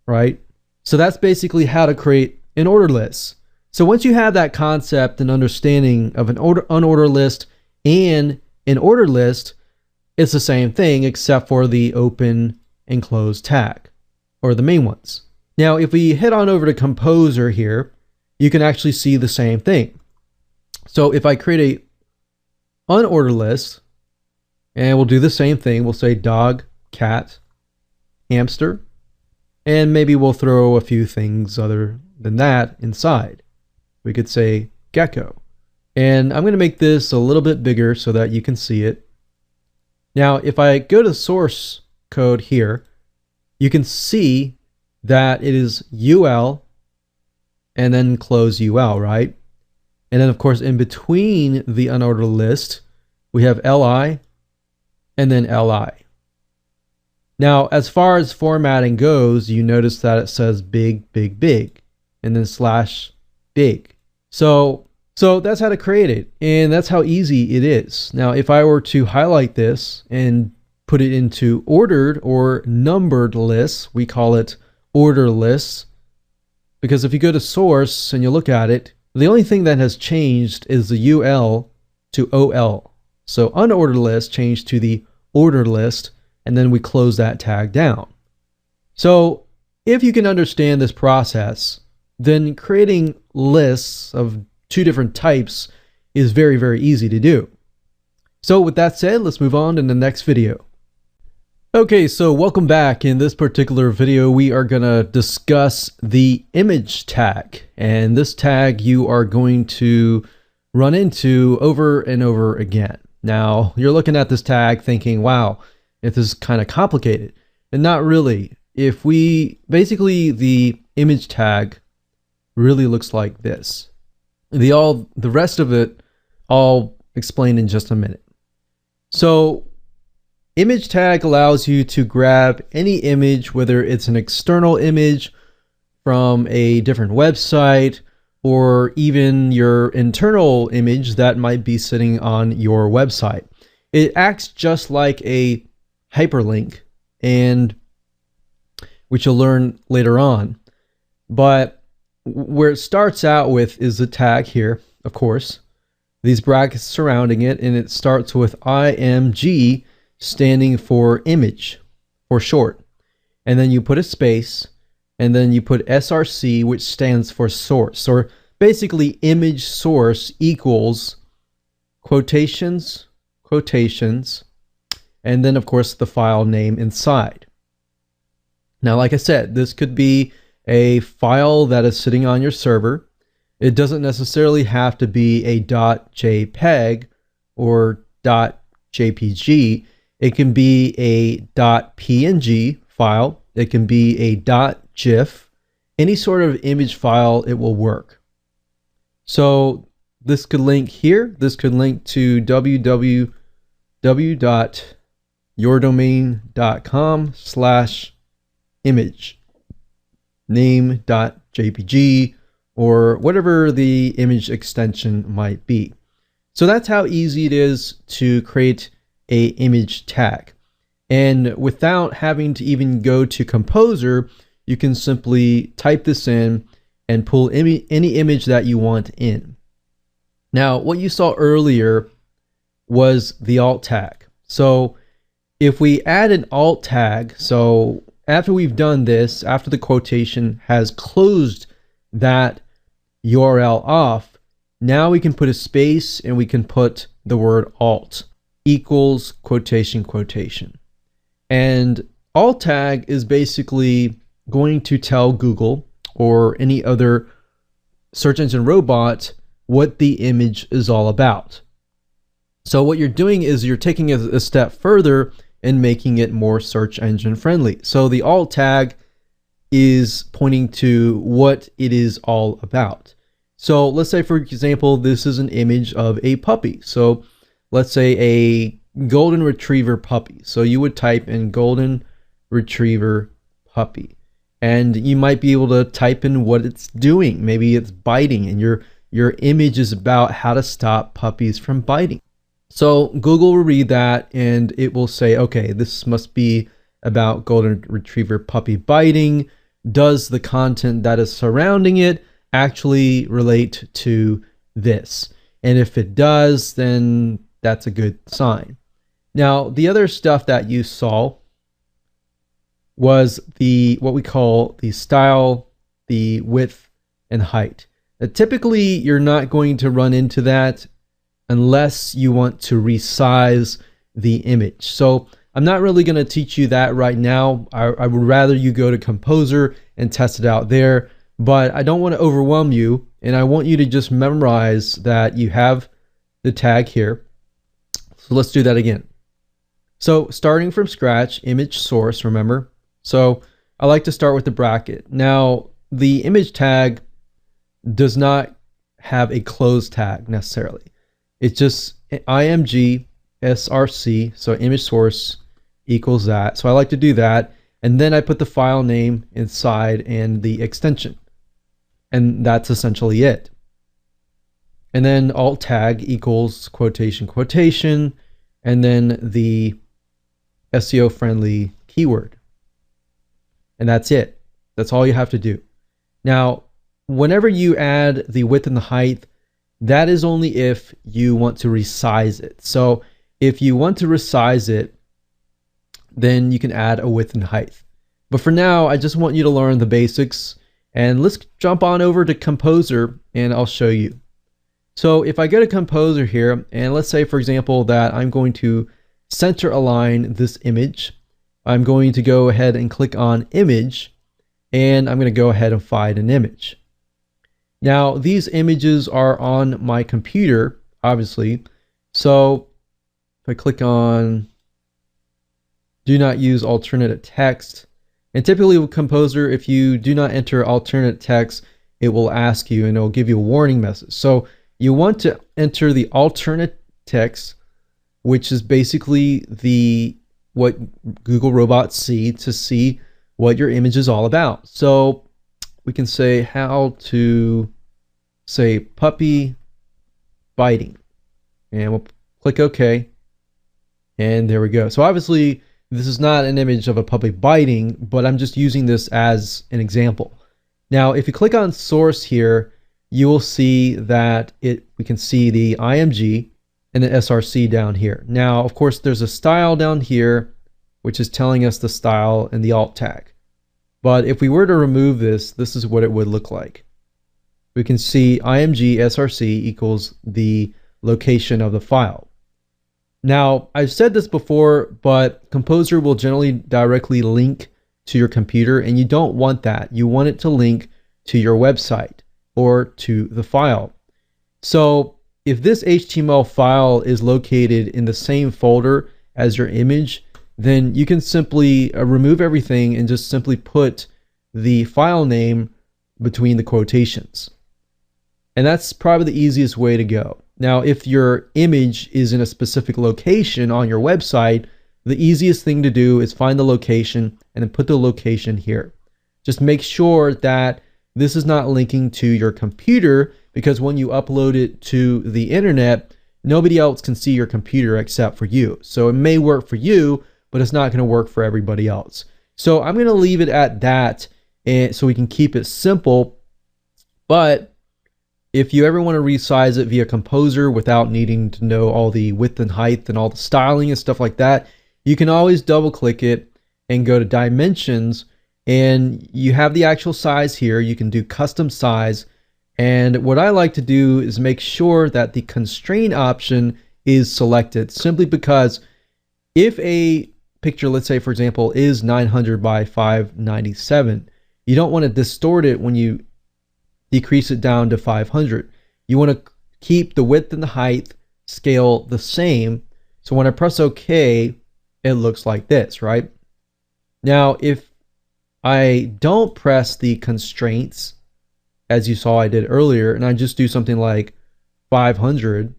right? So that's basically how to create an order list. So once you have that concept and understanding of an unordered list and an ordered list, it's the same thing except for the open and close tag, or the main ones. Now, if we head on over to Composer here, you can actually see the same thing. So if I create a unordered list, and we'll do the same thing, we'll say dog, cat, hamster, and maybe we'll throw a few things other than that inside. We could say gecko. And I'm going to make this a little bit bigger so that you can see it. Now, if I go to source code here, you can see that it is UL and then close UL, right? And then of course, in between the unordered list, we have LI and then LI. Now, as far as formatting goes, you notice that it says big, big, big, and then slash big. So that's how to create it, and that's how easy it is. Now, if I were to highlight this and put it into ordered or numbered lists, we call it order lists, because if you go to source and you look at it, the only thing that has changed is the UL to OL. So unordered list changed to the ordered list, and then we close that tag down. So if you can understand this process, then creating lists of two different types is very, very easy to do. So with that said, let's move on to the next video. Okay, so welcome back. In this particular video, we are going to discuss the image tag. And this tag you are going to run into over and over again. Now, you're looking at this tag thinking, wow, this is kind of complicated. And not really. If we basically, the image tag really looks like this. The rest of it I'll explain in just a minute. So image tag allows you to grab any image, whether it's an external image from a different website or even your internal image that might be sitting on your website. It acts just like a hyperlink, and which you'll learn later on. But where it starts out with is the tag here, of course, these brackets surrounding it, and it starts with IMG, standing for image for short. And then you put a space, and then you put SRC, which stands for source, or basically image source equals quotations, quotations, and then of course the file name inside. Now, like I said, this could be a file that is sitting on your server. It doesn't necessarily have to be a .jpeg or .jpg. It can be a .png file. It can be a .gif. Any sort of image file, it will work. So this could link here. This could link to www.yourdomain.com/image. name.jpg or whatever the image extension might be. So that's how easy it is to create a image tag. And without having to even go to Composer, you can simply type this in and pull any image that you want in. Now, what you saw earlier was the alt tag. So if we add an alt tag, so after we've done this, after the quotation has closed that URL off, now we can put a space and we can put the word alt equals quotation, quotation. And alt tag is basically going to tell Google or any other search engine robot what the image is all about. So what you're doing is you're taking a step further and making it more search engine friendly. So the alt tag is pointing to what it is all about. So let's say, for example, this is an image of a puppy. So let's say a golden retriever puppy. So you would type in golden retriever puppy, and you might be able to type in what it's doing. Maybe it's biting, and your image is about how to stop puppies from biting. So Google will read that and it will say, okay, this must be about golden retriever puppy biting. Does the content that is surrounding it actually relate to this? And if it does, then that's a good sign. Now, the other stuff that you saw was what we call the style, the width, and height. Now, typically, you're not going to run into that unless you want to resize the image. So I'm not really going to teach you that right now. I would rather you go to Composer and test it out there, but I don't want to overwhelm you, and I want you to just memorize that you have the tag here. So let's do that again. So starting from scratch, image source, remember? So I like to start with the bracket. Now, the image tag does not have a close tag necessarily. It's just img src, so image source equals that. So I like to do that. And then I put the file name inside and the extension. And that's essentially it. And then alt tag equals quotation, quotation, and then the SEO friendly keyword. And that's it. That's all you have to do. Now, whenever you add the width and the height, that is only if you want to resize it. So if you want to resize it, then you can add a width and height. But for now, I just want you to learn the basics, and let's jump on over to Composer and I'll show you. So if I go to Composer here, and let's say, for example, that I'm going to center align this image, I'm going to go ahead and click on Image, and I'm going to go ahead and find an image. Now, these images are on my computer, obviously. So if I click on Do Not Use Alternate Text, and typically with Composer, if you do not enter alternate text, it will ask you and it will give you a warning message. So you want to enter the alternate text, which is basically what Google robots see to see what your image is all about. So we can say how to say puppy biting, and we'll click OK, and there we go. So obviously this is not an image of a puppy biting, but I'm just using this as an example. Now if you click on source here, you will see that we can see the IMG and the SRC down here. Now, of course, there's a style down here, which is telling us the style and the alt tag. But if we were to remove this, this is what it would look like. We can see IMG SRC equals the location of the file. Now, I've said this before, but Composer will generally directly link to your computer, and you don't want that. You want it to link to your website or to the file. So if this HTML file is located in the same folder as your image, then you can simply remove everything and just simply put the file name between the quotations. And that's probably the easiest way to go. Now, if your image is in a specific location on your website, the easiest thing to do is find the location and then put the location here. Just make sure that this is not linking to your computer, because when you upload it to the internet, nobody else can see your computer except for you. So it may work for you, but it's not going to work for everybody else. So I'm going to leave it at that, and so we can keep it simple. But if you ever want to resize it via Composer without needing to know all the width and height and all the styling and stuff like that, you can always double click it and go to Dimensions, and you have the actual size here. You can do custom size. And what I like to do is make sure that the constraint option is selected, simply because if a picture, let's say for example, is 900 by 597, you don't want to distort it when you decrease it down to 500. You want to keep the width and the height scale the same. So when I press OK, it looks like this, right? Now, if I don't press the constraints, as you saw I did earlier, and I just do something like 500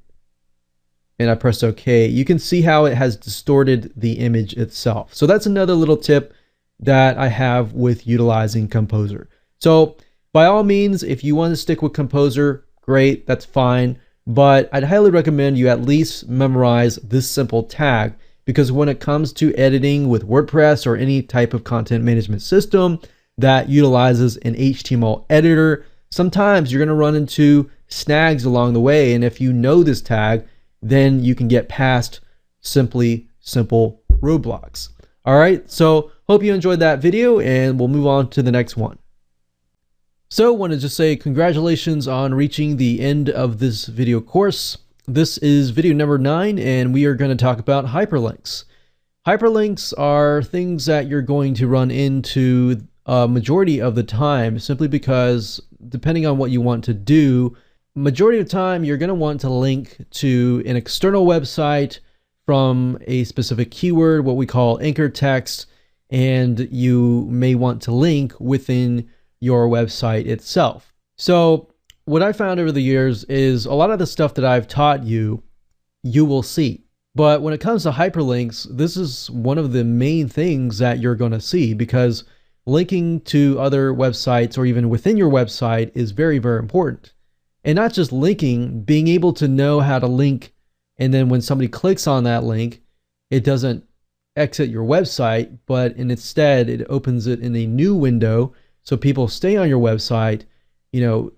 and I press OK, you can see how it has distorted the image itself. So that's another little tip that I have with utilizing Composer. So by all means, if you want to stick with Composer, great, that's fine. But I'd highly recommend you at least memorize this simple tag, because when it comes to editing with WordPress or any type of content management system that utilizes an HTML editor, sometimes you're going to run into snags along the way. And if you know this tag, then you can get past simple roadblocks. All right, so hope you enjoyed that video, and we'll move on to the next one. So I want to just say congratulations on reaching the end of this video course. This is video number 9, and we are going to talk about hyperlinks. Hyperlinks are things that you're going to run into a majority of the time, simply because depending on what you want to do, majority of the time you're going to want to link to an external website from a specific keyword, what we call anchor text, and you may want to link within your website itself. So what I found over the years is a lot of the stuff that I've taught you, you will see. But when it comes to hyperlinks, this is one of the main things that you're going to see, because linking to other websites or even within your website is very, very important. And not just linking, being able to know how to link, and then when somebody clicks on that link, it doesn't exit your website, but instead it opens it in a new window so people stay on your website. You know,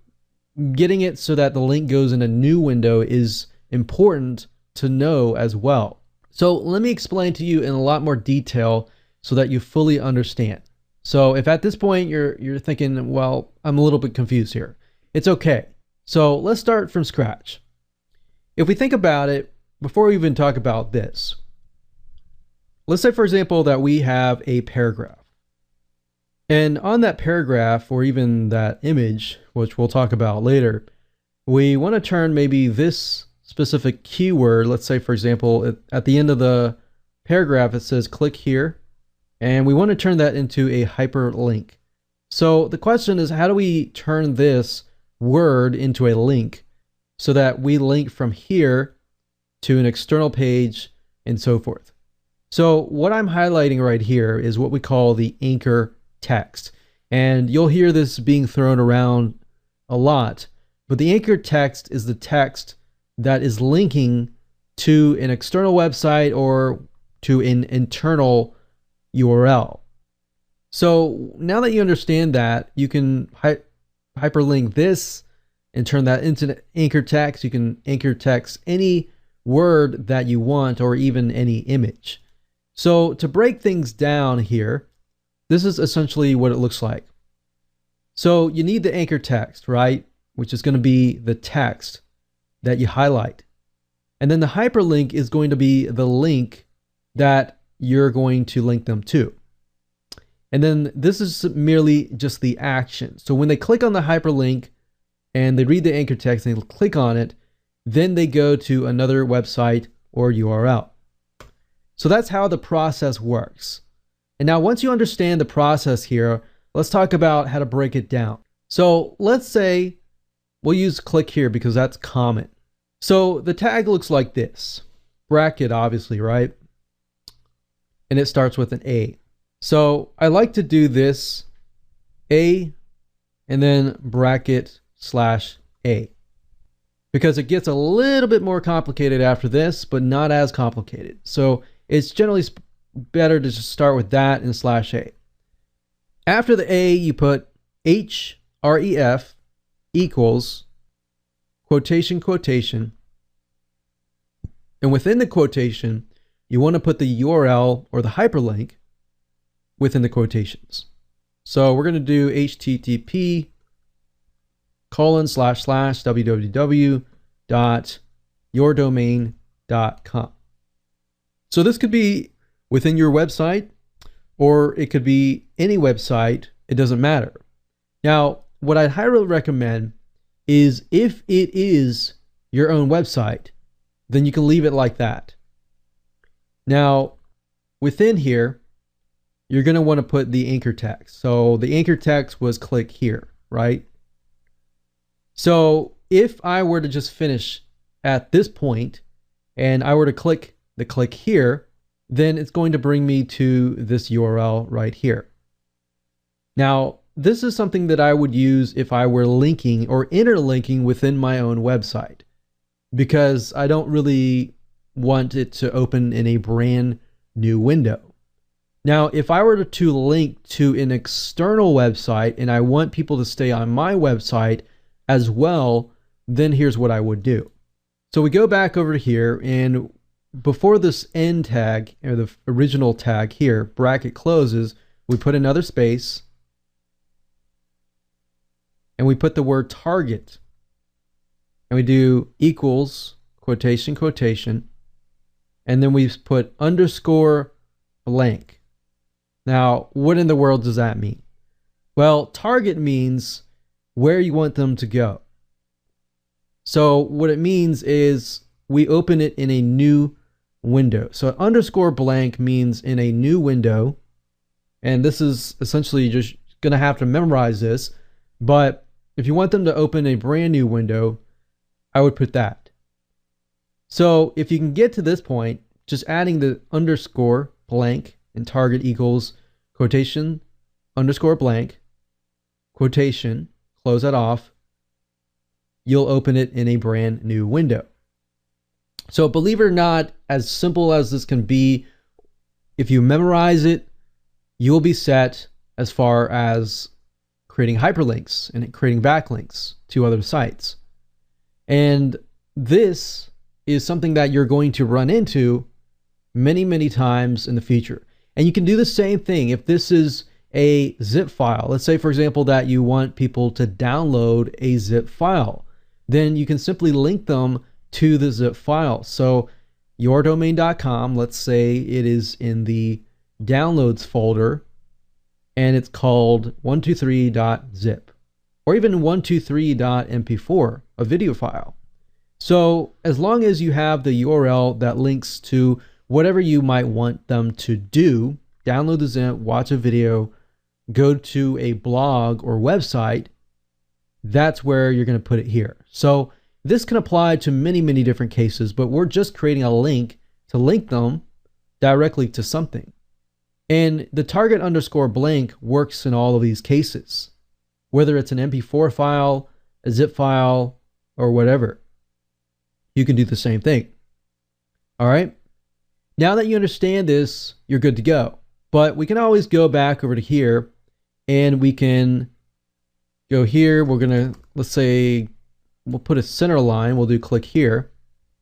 getting it so that the link goes in a new window is important to know as well. So let me explain to you in a lot more detail so that you fully understand. So if at this point you're thinking, well, I'm a little bit confused here, it's okay. So let's start from scratch. If we think about it, before we even talk about this, let's say, for example, that we have a paragraph. And on that paragraph, or even that image, which we'll talk about later, we want to turn maybe this specific keyword. Let's say, for example, at the end of the paragraph, it says click here, and we want to turn that into a hyperlink. So the question is, how do we turn this word into a link so that we link from here to an external page and so forth? So what I'm highlighting right here is what we call the anchor text. And you'll hear this being thrown around a lot, but the anchor text is the text that is linking to an external website or to an internal URL. So now that you understand that, you can hyperlink this and turn that into an anchor text. You can anchor text any word that you want, or even any image. So to break things down here, this is essentially what it looks like. So you need the anchor text, right? Which is going to be the text that you highlight. And then the hyperlink is going to be the link that you're going to link them to. And then this is merely just the action. So when they click on the hyperlink and they read the anchor text and they click on it, then they go to another website or URL. So that's how the process works. And now once you understand the process here, let's talk about how to break it down. So let's say we'll use click here because that's common. So the tag looks like this, bracket obviously, right? And it starts with an A. So I like to do this A and then bracket / A, because it gets a little bit more complicated after this, but not as complicated. So it's generally better to just start with that and /A. After the A, you put href equals quotation, quotation. And within the quotation, you want to put the URL or the hyperlink within the quotations. So we're going to do http://www.yourdomain.com. So this could be within your website, or it could be any website. It doesn't matter. Now, what I'd highly recommend is, if it is your own website, then you can leave it like that. Now, within here, you're going to want to put the anchor text. So the anchor text was click here, right? So if I were to just finish at this point and I were to click the click here, then it's going to bring me to this URL right here. Now, this is something that I would use if I were linking or interlinking within my own website, because I don't really want it to open in a brand new window. Now, if I were to link to an external website and I want people to stay on my website as well, then here's what I would do. So we go back over here, and before this end tag, or the original tag here, bracket closes, we put another space, and we put the word target, and we do equals quotation, quotation, and then we put underscore blank. Now, what in the world does that mean? Well, target means where you want them to go. So what it means is we open it in a new window. So underscore blank means in a new window. And this is essentially just going to have to memorize this. But if you want them to open a brand new window, I would put that. So if you can get to this point, just adding the underscore blank and target equals quotation underscore blank, quotation, close that off, you'll open it in a brand new window. So believe it or not, as simple as this can be, if you memorize it, you'll be set as far as creating hyperlinks and creating backlinks to other sites. And this is something that you're going to run into many, many times in the future. And you can do the same thing if this is a zip file. Let's say, for example, that you want people to download a zip file. Then you can simply link them to the zip file. So yourdomain.com, let's say it is in the downloads folder and it's called 123.zip or even 123.mp4, a video file. So as long as you have the URL that links to whatever you might want them to do, download the zip, watch a video, go to a blog or website, that's where you're going to put it here. So this can apply to many, many different cases, but we're just creating a link to link them directly to something. And the target underscore blank works in all of these cases, whether it's an MP4 file, a zip file, or whatever. You can do the same thing. All right. Now that you understand this, you're good to go. But we can always go back over to here and we can go here. We're going to, let's say, we'll put a center line. We'll do click here.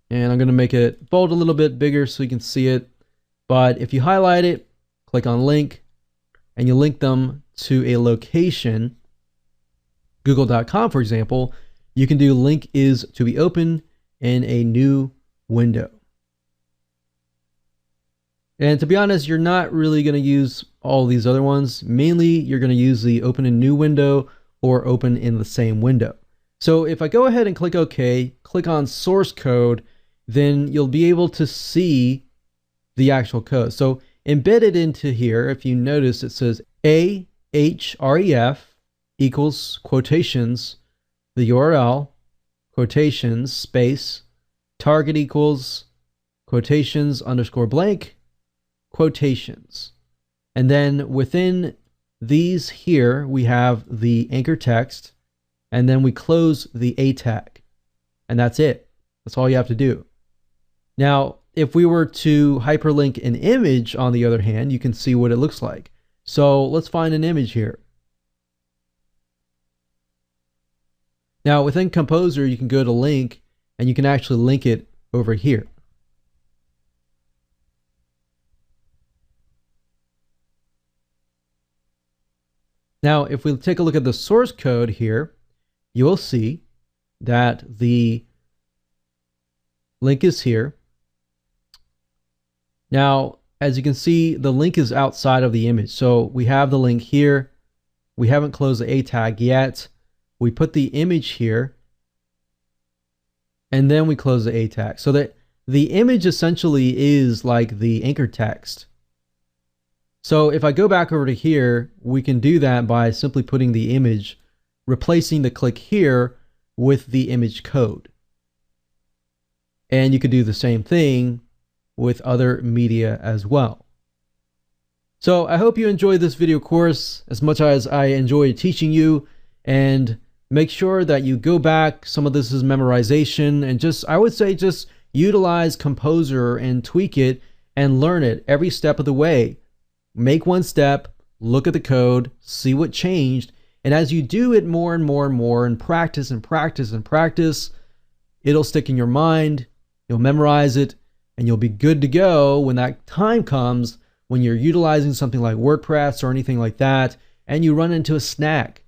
And I'm going to make it bold a little bit bigger so you can see it. But if you highlight it, click on link, and you link them to a location, google.com, for example, you can do link is to be open in a new window. And to be honest, you're not really going to use all these other ones. Mainly, you're going to use the open in new window or open in the same window. So if I go ahead and click OK, click on source code, then you'll be able to see the actual code. So embedded into here, if you notice, it says ahref equals quotations, the URL, quotations, space, target equals quotations underscore blank, quotations. And then within these here, we have the anchor text, and then we close the A tag. And that's it. That's all you have to do. Now, if we were to hyperlink an image, on the other hand, you can see what it looks like. So let's find an image here. Now, within Kompozer, you can go to link, and you can actually link it over here. Now, if we take a look at the source code here, you will see that the link is here. Now, as you can see, the link is outside of the image. So we have the link here. We haven't closed the A tag yet. We put the image here, and then we close the A tag. So that the image essentially is like the anchor text. So if I go back over to here, we can do that by simply putting the image, replacing the click here with the image code. And you could do the same thing with other media as well. So I hope you enjoyed this video course as much as I enjoyed teaching you, and make sure that you go back. Some of this is memorization, and I would say just utilize Kompozer and tweak it and learn it every step of the way. Make one step, look at the code, see what changed, and as you do it more and more and more and practice and practice and practice, it'll stick in your mind, you'll memorize it, and you'll be good to go when that time comes when you're utilizing something like WordPress or anything like that, and you run into a snag.